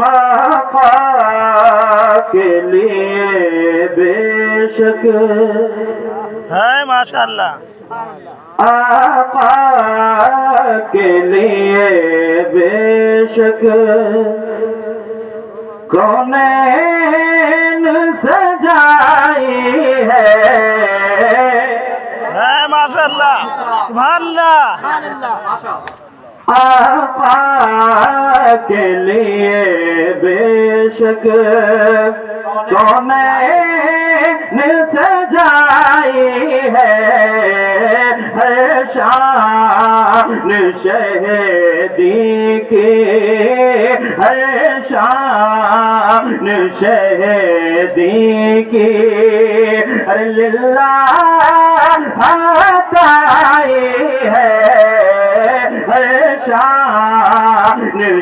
آقا کے لیے بے شک ہے ماشاءاللہ آقا کے لیے بے شک کونین سجائی ہے ماشاءاللہ سبحان اللہ آقا کے لیے بے شک کونین سجائی ہے شان شہدی کی ہے شان شہدی کی للہ عطائی ہے شان